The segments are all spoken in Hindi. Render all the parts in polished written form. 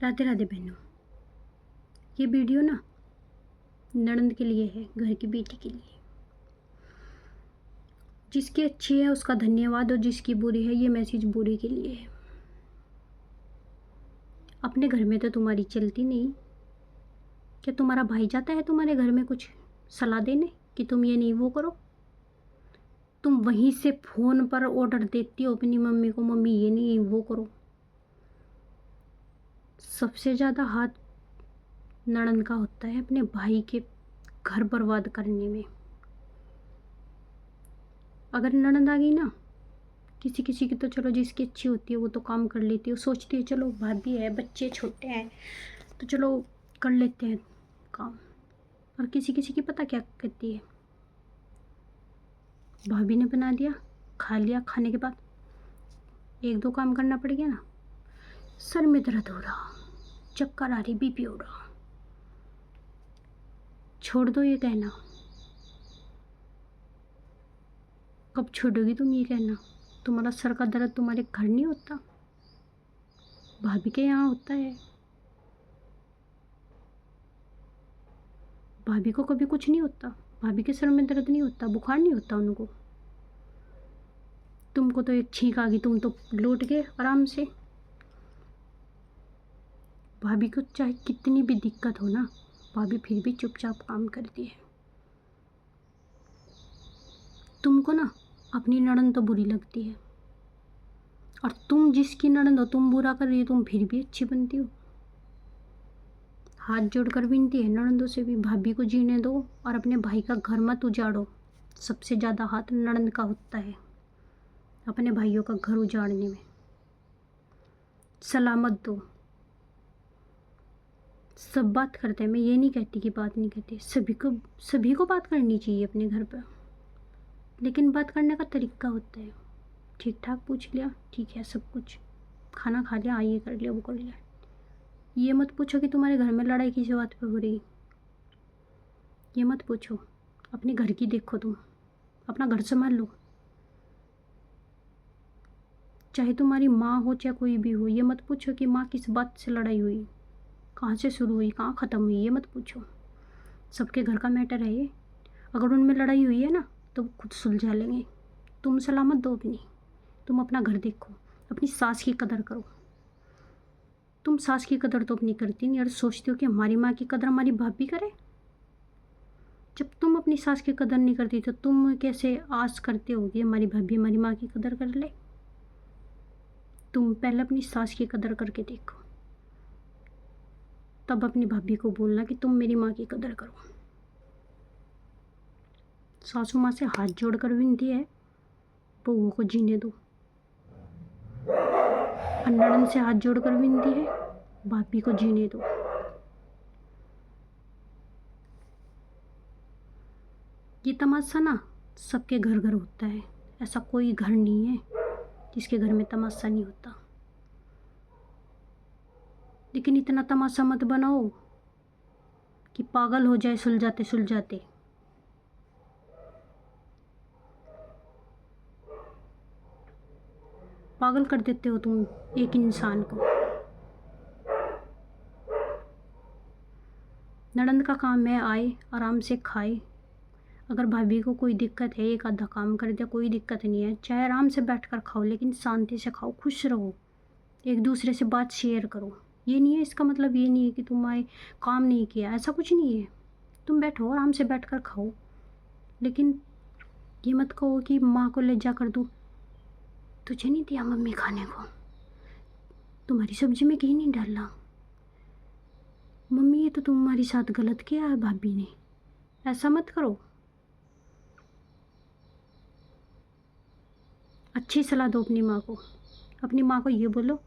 राधे राधे बहनों। ये वीडियो ना ननंद के लिए है, घर की बेटी के लिए। जिसकी अच्छी है उसका धन्यवाद, और जिसकी बुरी है ये मैसेज बुरी के लिए है। अपने घर में तो तुम्हारी चलती नहीं। क्या तुम्हारा भाई जाता है तुम्हारे घर में कुछ सलाह देने कि तुम ये नहीं वो करो? तुम वहीं से फ़ोन पर ऑर्डर देती हो अपनी मम्मी को, मम्मी ये नहीं वो करो। सबसे ज़्यादा हाथ ननंद का होता है अपने भाई के घर बर्बाद करने में। अगर ननंद आ गई ना, किसी किसी की तो चलो जिसकी अच्छी होती है वो तो काम कर लेती है, सोचती है चलो भाभी है, बच्चे छोटे हैं तो चलो कर लेते हैं काम। और किसी किसी की पता क्या कहती है, भाभी ने बना दिया, खा लिया, खाने के बाद एक दो काम करना पड़ गया ना, सर में दर्द हो रहा, चक्कर आ रही, बीपी हो रहा। छोड़ दो ये कहना। कब छोड़ोगी तुम ये कहना? तुम्हारा सर का दर्द तुम्हारे घर नहीं होता, भाभी के यहाँ होता है। भाभी को कभी कुछ नहीं होता, भाभी के सर में दर्द नहीं होता, बुखार नहीं होता उनको। तुमको तो एक छींक आ गई, तुम तो लौट गए आराम से। भाभी को चाहे कितनी भी दिक्कत हो ना, भाभी फिर भी चुपचाप काम करती है। तुमको ना अपनी ननद तो बुरी लगती है, और तुम जिसकी ननद हो तुम बुरा कर रही हो, तुम फिर भी अच्छी बनती हो। हाथ जोड़कर विनती है ननदों से भी, भाभी को जीने दो और अपने भाई का घर मत उजाड़ो। सबसे ज़्यादा हाथ ननद का होता है अपने भाइयों का घर उजाड़ने में। सलामत दो। सब बात करते हैं, मैं ये नहीं कहती कि बात नहीं कहती, सभी को बात करनी चाहिए अपने घर पर, लेकिन बात करने का तरीका होता है। ठीक ठाक पूछ लिया, ठीक है सब कुछ, खाना खा लिया, ये कर लिया वो कर लिया। ये मत पूछो कि तुम्हारे घर में लड़ाई किस बात पे हो रही, ये मत पूछो। अपने घर की देखो, तुम अपना घर संभाल लो। चाहे तुम्हारी माँ हो चाहे कोई भी हो, ये मत पूछो कि माँ किस बात से लड़ाई हुई, कहाँ से शुरू हुई, कहाँ ख़त्म हुई, ये मत पूछो। सबके घर का मैटर है ये। अगर उनमें लड़ाई हुई है ना तो खुद सुलझा लेंगे। तुम सलामत दो अपनी, तुम अपना घर देखो, अपनी सास की कदर करो। तुम सास की कदर तो अपनी करती नहीं और सोचती हो कि हमारी माँ की कदर हमारी भाभी करे। जब तुम अपनी सास की कदर नहीं करती तो तुम कैसे आस करते हो कि हमारी भाभी हमारी माँ की कदर कर ले? तुम पहले अपनी सास की कदर करके देखो, तब अपनी भाभी को बोलना कि तुम मेरी माँ की कदर करो। सासू माँ से हाथ जोड़कर विनती है, बहू को जीने दो। ननद से हाथ जोड़कर विनती है, भाभी को जीने दो। ये तमाशा ना सबके घर घर होता है, ऐसा कोई घर नहीं है जिसके घर में तमाशा नहीं होता। लेकिन इतना तमाशा मत बनाओ कि पागल हो जाए सुलझाते सुलझाते। पागल कर देते हो तुम एक इंसान को। ननंद का काम है आए आराम से खाए। अगर भाभी को कोई दिक्कत है, एक आधा काम कर दे, कोई दिक्कत नहीं है, चाहे आराम से बैठ कर खाओ, लेकिन शांति से खाओ, खुश रहो, एक दूसरे से बात शेयर करो। ये नहीं है, इसका मतलब ये नहीं है कि तुम्हारे काम नहीं किया, ऐसा कुछ नहीं है। तुम बैठो आराम से बैठ कर खाओ, लेकिन ये मत कहो कि माँ को ले जा कर दूँ, तुझे नहीं दिया मम्मी खाने को, तुम्हारी सब्जी में घी नहीं डाला, मम्मी ये तो तुम्हारे साथ गलत किया है भाभी ने। ऐसा मत करो। अच्छी सलाह दो अपनी माँ को। अपनी माँ को ये बोलो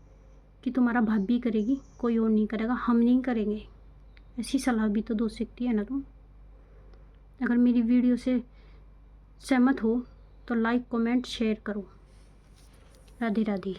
कि तुम्हारा भाभी करेगी, कोई और नहीं करेगा, हम नहीं करेंगे। ऐसी सलाह भी तो दो सकती है ना तुम। अगर मेरी वीडियो से सहमत हो तो लाइक कमेंट शेयर करो। राधे राधे।